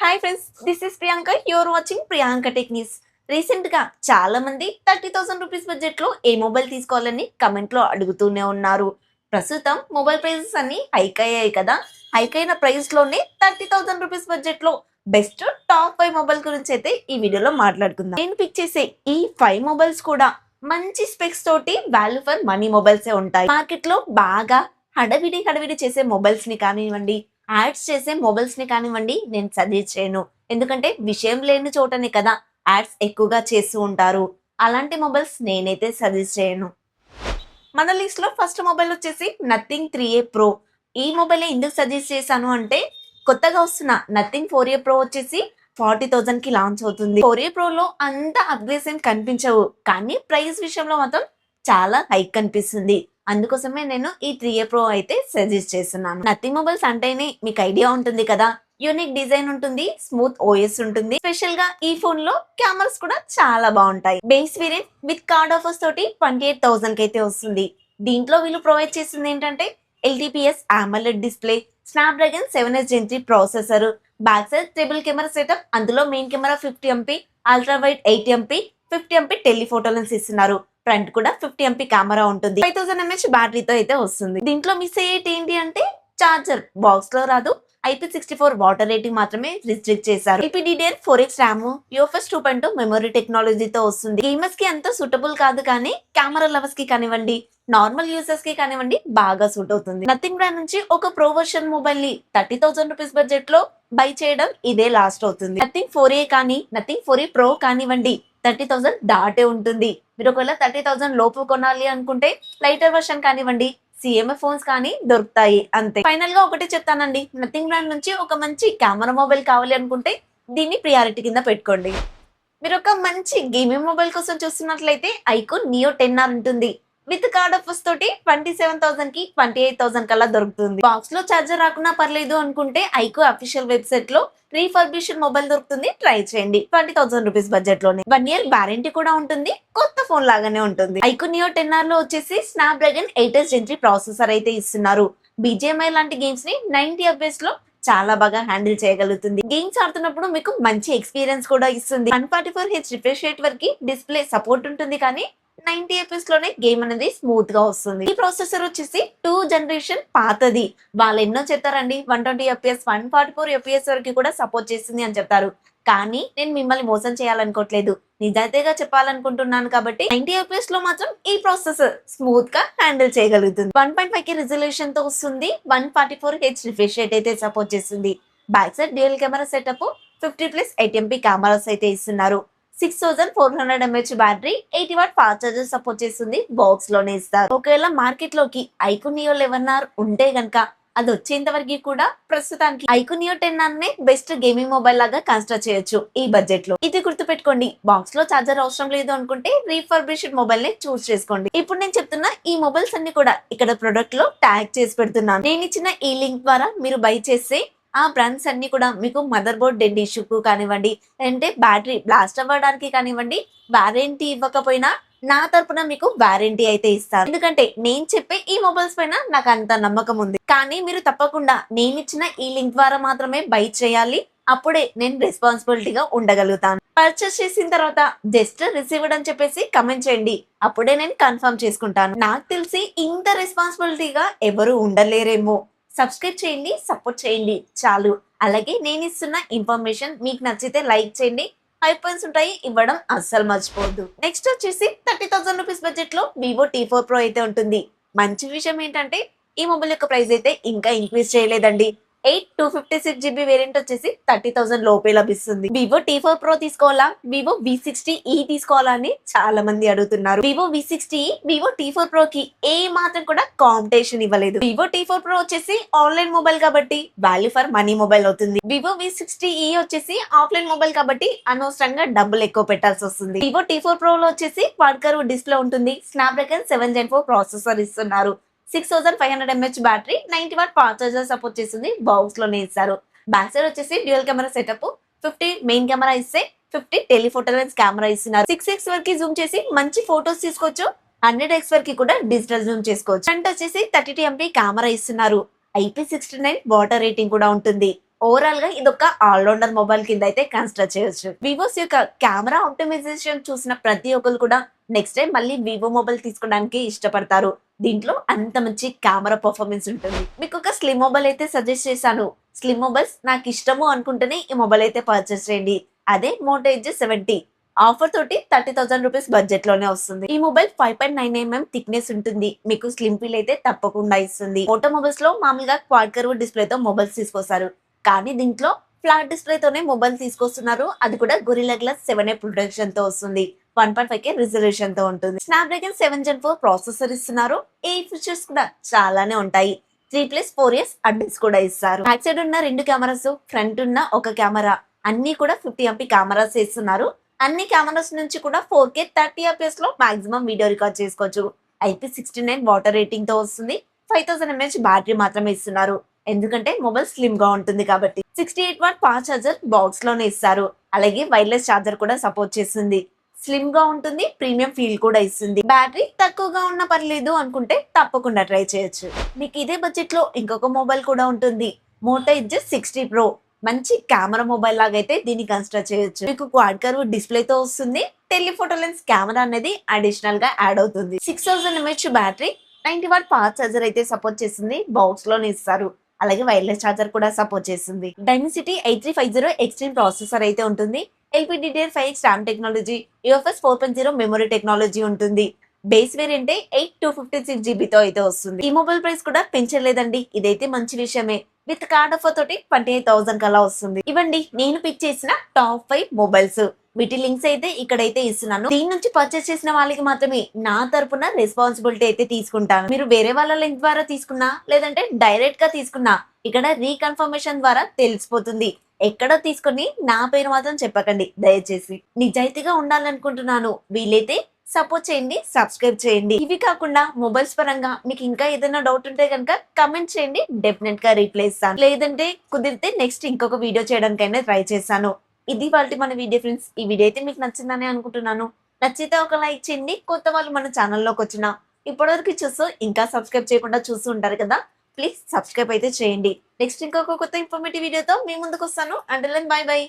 Hi friends, this is Priyanka. You're watching Priyanka tech news. Recent గా చాలా మంది 30,000 రూపీస్ బడ్జెట్ లో ఏ మొబైల్ తీసుకోవాలని కమెంట్ లో అడుగుతూనే ఉన్నారు. ప్రస్తుతం మొబైల్ ప్రైజెస్ అన్ని హైక్ అయ్యాయి కదా. హైక్ అయిన ప్రైస్ లోనే 30,000 రూపీస్ బడ్జెట్ లో బెస్ట్ టాప్ 5 మొబైల్ గురించి అయితే ఈ వీడియోలో మాట్లాడుకుందాం. నేను పిక్ చేసే ఈ 5 మొబైల్స్ కూడా మంచి స్పెక్స్ తోటి వాల్యూ ఫర్ మనీ మొబైల్సే ఉంటాయి. మార్కెట్ లో బాగా హడవిడి చేసే మొబైల్స్ ని కానివ్వండి, యాడ్స్ చేసే మొబైల్స్ ని కానివ్వండి, నేను సజెస్ట్ చేయను. ఎందుకంటే విషయం లేని చోటనే కదా యాడ్స్ ఎక్కువగా చేస్తూ ఉంటారు. అలాంటి మొబైల్స్ నేనైతే సజెస్ట్ చేయను. మన లిస్ట్ లో ఫస్ట్ మొబైల్ వచ్చేసి నథింగ్ 3A Pro. ఈ మొబైల్ ఎందుకు సజెస్ట్ చేశాను అంటే, కొత్తగా వస్తున్న నథింగ్ 4A Pro వచ్చేసి 40,000 కి లాంచ్ అవుతుంది. 4A Pro లో అంత అప్గ్రేడ్స్ ఏం కనిపించవు, కానీ ప్రైస్ విషయంలో మాత్రం చాలా హైక్ కనిపిస్తుంది. అందుకోసమే నేను ఈ 3A Pro అయితే సజెస్ట్ చేస్తున్నాను. నథింగ్ మొబైల్స్ అంటేనే మీకు ఐడియా ఉంటుంది కదా, యూనిక్ డిజైన్ ఉంటుంది, స్మూత్ ఓఎస్ ఉంటుంది. స్పెషల్ గా ఈ ఫోన్ లో కెమెరాస్ కూడా చాలా బాగుంటాయి. Base variant with card offers తోటి 28,000 కి అయితే వస్తుంది. దీంట్లో వీళ్ళు ప్రొవైడ్ చేసింది ఏంటంటే LTPS AMOLED display, Snapdragon 7S Gen 3 processor, back side triple camera setup. అందులో main camera 50 MP, ultra wide 80 MP, 50 MP telephoto lens ఇస్తున్నారు. ఫ్రంట్ కూడా 50 MP కెమెరా ఉంటుంది. 5000 mAh బ్యాటరీతో అయితే వస్తుంది. దీంట్లో మిస్ అయ్యేటి ఏంటి అంటే, చార్జర్ బాక్స్ లో రాదు. IP64 వాటర్ రేటింగ్ మాత్రమే రిస్ట్రిక్ట్ చేశారు. LPDDR4X ర్యామ్, UFS 2.2 మెమరీ టెక్నాలజీతో వస్తుంది. గేమర్స్ కి అంత సూటబుల్ కాదు, కానీ కెమెరా లవర్స్ కి కానివ్వండి, నార్మల్ యూజర్స్ కి కానివ్వండి, బాగా సూట్ అవుతుంది. నథింగ్ బ్రాండ్ నుంచి ఒక ప్రో వర్షన్ మొబైల్ ని 30,000 రూపీస్ బడ్జెట్ లో బై చేయడం ఇదే లాస్ట్ అవుతుంది. నథింగ్ 4A కానీ నథింగ్ 4A Pro కానివ్వండి, 30,000 దాటే ఉంటుంది. మీరు ఒకవేళ 30,000 లోపు కొనాలి అనుకుంటే లైటర్ వర్షన్ కానివ్వండి, CMA ఫోన్స్ కానీ దొరుకుతాయి. అంతే. ఫైనల్ గా ఒకటే చెప్తానండి, నథింగ్ బ్రాండ్ నుంచి ఒక మంచి కెమెరా మొబైల్ కావాలి అనుకుంటే దీన్ని ప్రియారిటీ కింద పెట్టుకోండి. మీరు ఒక మంచి గేమింగ్ మొబైల్ కోసం చూస్తున్నట్లయితే ఐక్యూన్ నియో 10R ఉంటుంది. విత్ కార్డ్ ఆఫర్స్ తోటి 27,000 కి 28,000 కల్లా దొరుకుతుంది. బాక్స్ లో చార్జర్ రాకున్నా పర్లేదు అనుకుంటే ఐక్యూ అఫీషియల్ వెబ్సైట్ లో రీఫర్బిష్డ్ మొబైల్ దొరుకుతుంది. ట్రై చేయండి. 20,000 రూపీస్ బడ్జెట్ లోనే 1 year వారంటీ కూడా ఉంటుంది. కొత్త ఫోన్ లాగానే ఉంటుంది. ఐక్యూన్ నియో 10R లో వచ్చేసి స్నాప్డ్రాగన్ 8S Gen 3 ప్రాసెసర్ అయితే ఇస్తున్నారు. BGMI లాంటి గేమ్స్ ని 90 FPS లో చాలా బాగా హ్యాండిల్ చేయగలుగుతుంది. గేమ్స్ ఆడుతున్నప్పుడు మీకు మంచి ఎక్స్పీరియన్స్ కూడా ఇస్తుంది. 144Hz రిఫ్రెష్ రేట్ వరకు డిస్ప్లే సపోర్ట్ ఉంటుంది, కానీ 90 FPS లోనే గేమ్ అనేది స్మూత్ గా వస్తుంది. ఈ ప్రాసెసర్ వచ్చేసి 2 జనరేషన్ పాతది. వాళ్ళు ఎన్నో చెప్తారండి, 120 FPS 144 FPS వరకు కూడా సపోర్ట్ చేస్తుంది అని చెప్తారు. కానీ నేను మిమ్మల్ని మోసం చేయాలనుకోవట్లేదు, నిజాయితీగా చెప్పాలనుకుంటున్నాను. కాబట్టి 90 FPS లో మాత్రం ఈ ప్రాసెసర్ స్మూత్ గా హ్యాండిల్ చేయగలుగుతుంది. 1.5K రిజల్యూషన్ తో వస్తుంది. 144Hz రిఫ్రెష్ రేట్ అయితే సపోర్ట్ చేస్తుంది. Back side dual camera setup, 50+8 MP cameras అయితే ఇస్తున్నారు. 6400 mAh battery, 80 watt fast charger support చేస్తుంది. బాక్స్ లోనే ఇస్తారు. ఒకవేళ మార్కెట్ లోకి ఐక్యూన్ నియో 11R ఉంటే గనక అది వచ్చేంత వరకు కూడా ప్రస్తుతానికి ఐక్యూన్ నియో 10R నే బెస్ట్ గేమింగ్ మొబైల్ లాగా కన్సిడర్ చేయొచ్చు ఈ బడ్జెట్ లో. ఇది గుర్తుపెట్టుకోండి. బాక్స్ లో చార్జర్ అవసరం లేదు అనుకుంటే రీఫర్బిష్డ్ మొబైల్ ని చూస్ చేసుకోండి. ఇప్పుడు నేను చెప్తున్న ఈ మొబైల్స్ అన్ని కూడా ఇక్కడ ప్రొడక్ట్ లో ట్యాగ్ చేసి పెడుతున్నాను. నేను ఇచ్చిన ఈ లింక్ ద్వారా మీరు బై చేస్తే ఆ బ్రాండ్స్ అన్ని కూడా మీకు మదర్ బోర్డ్ డెడ్ ఇష్యూకు కానివ్వండి, అంటే బ్యాటరీ బ్లాస్ట్ అవ్వడానికి కానివ్వండి, వారంటీ ఇవ్వకపోయినా నా తరపున మీకు వారంటీ అయితే ఇస్తాను. ఎందుకంటే నేను చెప్పే ఈ మొబైల్స్ పైన నాకు అంత నమ్మకం ఉంది. కానీ మీరు తప్పకుండా నేను ఇచ్చిన ఈ లింక్ ద్వారా మాత్రమే బై చేయాలి. అప్పుడే నేను రెస్పాన్సిబిలిటీగా ఉండగలుగుతాను. పర్చేస్ చేసిన తర్వాత జస్ట్ రిసీవ్డ్ అని చెప్పేసి కమెంట్ చేయండి, అప్పుడే నేను కన్ఫర్మ్ చేసుకుంటాను. నాకు తెలిసి ఇంత రెస్పాన్సిబిలిటీగా ఎవరు ఉండలేరేమో. సబ్స్క్రైబ్ చేయండి, సపోర్ట్ చేయండి చాలు. అలాగే నేను ఇస్తున్న ఇన్ఫర్మేషన్ మీకు నచ్చితే లైక్ చేయండి. 5 పాయింట్స్ ఉంటాయి, ఇవ్వడం అస్సలు మర్చిపోవద్దు. నెక్స్ట్ వచ్చేసి 30,000 రూపీస్ బడ్జెట్ లో Vivo T4 Pro అయితే ఉంటుంది. మంచి విషయం ఏంటంటే ఈ మొబైల్ యొక్క ప్రైస్ అయితే ఇంకా ఇంక్రీజ్ చేయలేదండి. 256GB వేరియంట్ వచ్చేసి 30,000 లోపే లభిస్తుంది. Vivo T4 Pro తీసుకోవాలా, Vivo V60e తీసుకోవాలా అని చాలా మంది అడుగుతున్నారు. Vivo V60e Vivo T4 Pro కి ఏ మాత్రం కూడా కాంపిటీషన్ ఇవ్వలేదు. Vivo T4 Pro వచ్చేసి ఆన్లైన్ మొబైల్ కాబట్టి వాల్యూ ఫర్ మనీ మొబైల్ అవుతుంది. Vivo V60e వచ్చేసి ఆఫ్లైన్ మొబైల్ కాబట్టి అనవసరంగా డబ్బులు ఎక్కువ పెట్టాల్సి వస్తుంది. Vivo T4 Pro లో వచ్చేసి క్వాడ్ కర్వ్ డిస్ప్లే ఉంటుంది. స్నాప్డ్రాగన్ 7 Gen 4 ప్రాసెసర్ ఇస్తున్నారు. 6500 mAh battery, 90 watt fast charger support చేస్తుంది. బాక్స్ లోనే ఇస్తారు. బ్యాక్ సైడ్ వచ్చేసి dual camera setup, 50 main camera ఇస్తే 50 టెలిఫోటో లెన్స్ కెమెరా ఇస్తున్నారు. 6x వరకు జూమ్ చేసి మంచి ఫోటోస్ తీసుకోవచ్చు. 100x వరకు కూడా డిజిటల్ జూమ్ చేసుకోవచ్చు. ఫ్రంట్ వచ్చేసి 32 MP కెమెరా ఇస్తున్నారు. IP69 వాటర్ రేటింగ్ కూడా ఉంటుంది. ఓవరాల్ గా ఇదొక ఆల్రౌండర్ మొబైల్ కింద అయితే కన్సిడర్ చేయొచ్చు. వివోస్ యొక్క కెమెరా ఆప్టిమైజేషన్ చూసిన ప్రతి ఒక్కరు కూడా నెక్స్ట్ టైం మళ్ళీ వివో మొబైల్ తీసుకోవడానికి ఇష్టపడతారు. దీంట్లో అంత మంచి కెమెరా పర్ఫార్మెన్స్ ఉంటుంది. మీకు ఒక స్లిమ్ మొబైల్ అయితే సజెస్ట్ చేశాను. స్లిమ్ మొబైల్స్ నాకు ఇష్టము అనుకుంటేనే ఈ మొబైల్ అయితే పర్చేస్ చేయండి. అదే మోటో ఎడ్జ్ 70 ఆఫర్ తోటి 30,000 రూపీస్ బడ్జెట్ లోనే వస్తుంది. ఈ మొబైల్ 5.9 mm థిక్నెస్ ఉంటుంది. మీకు స్లిమ్ ఫీల్ అయితే తప్పకుండా ఇస్తుంది. మోటో మొబైల్స్ లో మామూలుగా క్వాడ్ కర్వ్ డిస్ప్లే తో మొబైల్స్ తీసుకొస్తారు. కానీ దీంట్లో ఫ్లాట్ డిస్ప్లే తోనే మొబైల్ తీసుకొస్తున్నారు. అది కూడా గొరిల్లా గ్లాస్ 7A ప్రొటెక్షన్ తో వస్తుంది. 1.5K రిజల్యూషన్ తో ఉంటుంది. స్నాప్డ్రాగన్ 7 Gen 4 ప్రాసెసర్ ఇస్తున్నారు. ఈ ఫీచర్స్ కూడా చాలానే ఉంటాయి. 3+4 years అడ్రస్ కూడా ఇస్తారు. బ్యాక్ సైడ్ ఉన్న 2 కెమెరాస్, ఫ్రంట్ ఉన్న ఒక కెమెరా అన్ని కూడా 50MP కెమెరాస్ ఇస్తున్నారు. అన్ని కెమెరాస్ నుంచి కూడా 4K 30 fps లో మాక్సిమం వీడియో రికార్డ్ చేసుకోవచ్చు. IP69 వాటర్ రేటింగ్ తో వస్తుంది. 5000 mAh బ్యాటరీ మాత్రమే ఇస్తున్నారు. ఎందుకంటే మొబైల్ స్లిమ్ గా ఉంటుంది కాబట్టి. 68W ఫాస్ట్ చార్జర్ బాక్స్ లోనే ఇస్తారు. అలాగే వైర్లెస్ చార్జర్ కూడా సపోర్ట్ చేస్తుంది. స్లిమ్ గా ఉంటుంది. ప్రీమియం ఫీల్ కూడా ఇస్తుంది. బ్యాటరీ తక్కువగా ఉన్న పర్లేదు అనుకుంటే తప్పకుండా ట్రై చేయొచ్చు. మీకు ఇదే బడ్జెట్ లో ఇంకొక మొబైల్ కూడా ఉంటుంది. మోటో ఎడ్జ్ 60 Pro మంచి కెమెరా మొబైల్ లాగా అయితే దీన్ని కన్సిడర్ చేయొచ్చు. మీకు క్వాడ్ కర్వ్ డిస్ప్లే తో వస్తుంది. టెలిఫోటో లెన్స్ కెమెరా అనేది అడిషనల్ గా యాడ్ అవుతుంది. 6000 mAh battery, 90W fast charger అయితే సపోర్ట్ చేస్తుంది. బాక్స్ లోనే ఇస్తారు. అలాగే వైర్లెస్ చార్జర్ కూడా సపోర్ట్ చేస్తుంది. డైమెన్సిటీ 8350 ఎక్స్ట్రీమ్ ప్రాసెసర్ అయితే ఉంటుంది. LPDDR5 RAM technology, UFS 4.0 memory technology ఉంటుంది. బేస్ వేరియంట్ 8256GB తో అయితే వస్తుంది. ఈ మొబైల్ ప్రైస్ కూడా పెంచలేదండి. ఇదైతే మంచి విషయమే. విత్ కార్డ్ ఆఫర్ తోటి 28,000 కల్లా వస్తుంది. ఇవ్వండి నేను పిక్ చేసిన టాప్ 5 మొబైల్స్. వీటి లింక్స్ అయితే ఇక్కడైతే ఇస్తున్నాను. దీని నుంచి పర్చేస్ చేసిన వాళ్ళకి మాత్రమే నా తరపున రెస్పాన్సిబిలిటీ అయితే తీసుకుంటాను. మీరు వేరే వాళ్ళ లింక్ ద్వారా తీసుకున్నా లేదంటే డైరెక్ట్ గా తీసుకున్నా ఇక్కడ రీకన్ఫర్మేషన్ ద్వారా తెలిసిపోతుంది. ఎక్కడ తీసుకొని నా పేరు మాత్రం చెప్పకండి దయచేసి. నిజాయితీగా ఉండాలనుకుంటున్నాను. వీలైతే సపోర్ట్ చేయండి, సబ్స్క్రైబ్ చేయండి. ఇవి కాకుండా మొబైల్స్ పరంగా మీకు ఇంకా ఏదైనా డౌట్ ఉంటే కనుక కమెంట్ చేయండి. డెఫినెట్ గా రిప్లై ఇస్తాను. లేదంటే కుదిరితే నెక్స్ట్ ఇంకొక వీడియో చేయడానికైనా ట్రై చేస్తాను. ఇది వాళ్ళ మన వీడియో ఫ్రెండ్స్. ఈ వీడియో అయితే మీకు నచ్చిందని అనుకుంటున్నాను. నచ్చితే ఒక లైక్ చేయండి. కొత్త వాళ్ళు మన ఛానల్లోకి వచ్చిన ఇప్పటివరకు చూస్తూ ఇంకా సబ్స్క్రైబ్ చేయకుండా చూస్తూ ఉంటారు కదా, ప్లీజ్ సబ్స్క్రైబ్ అయితే చేయండి. నెక్స్ట్ ఇంకొక కొత్త ఇన్ఫర్మేటివ్ వీడియోతో మీ ముందుకు వస్తాను. Until then bye by.